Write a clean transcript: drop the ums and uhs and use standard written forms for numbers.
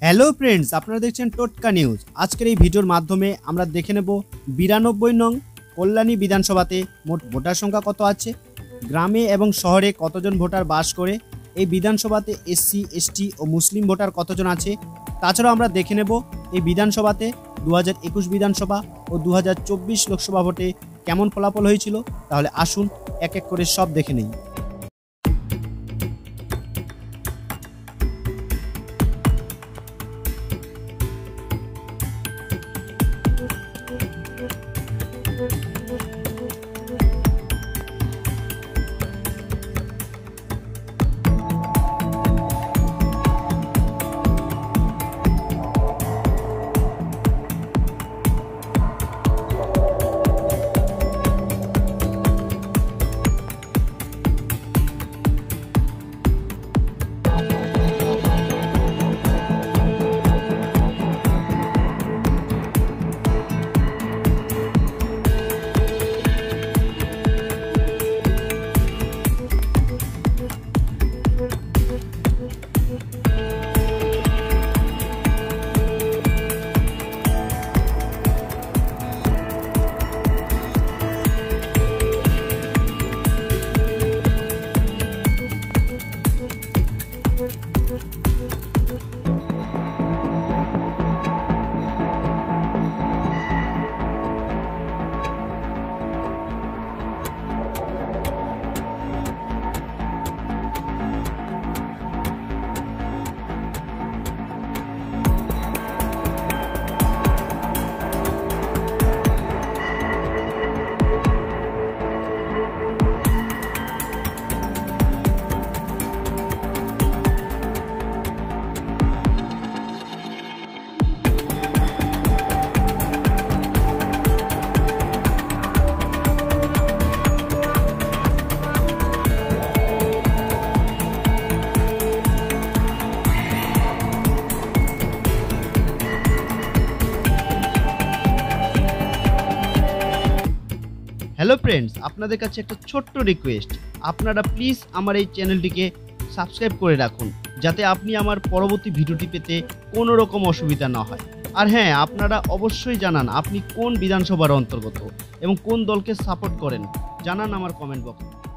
Hello friends, আপনারা দেখছেন টোটকা নিউজ। আজকের এই ভিডিওর মাধ্যমে আমরা দেখে নেব 92 নং কল্যাণী বিধানসভাতে মোট ভোটার সংখ্যা কত আছে, গ্রামে এবং শহরে কতজন ভোটার বাস করে, এই বিধানসভাতে এসসি এসটি ও মুসলিম ভোটার কতজন আছে। তাছাড়াও আমরা দেখে নেব এই বিধানসভাতে 2021 বিধানসভা ও 2024 লোকসভা ভোটে কেমন ফলাফল হয়েছিল। তাহলে আসুন এক এক করে সব দেখে নেই। হ্যালো ফ্রেন্ডস, আপনাদের কাছে একটা ছোট্ট রিকোয়েস্ট, আপনারা প্লিজ আমার এই চ্যানেলটিকে সাবস্ক্রাইব করে রাখুন, যাতে আপনি আমার পরবর্তী ভিডিওটি পেতে কোনো রকম অসুবিধা না হয়। আর হ্যাঁ, আপনারা অবশ্যই জানান আপনি কোন বিধানসভার অন্তর্গত এবং কোন দলকে সাপোর্ট করেন, জানান আমার কমেন্ট বক্সে।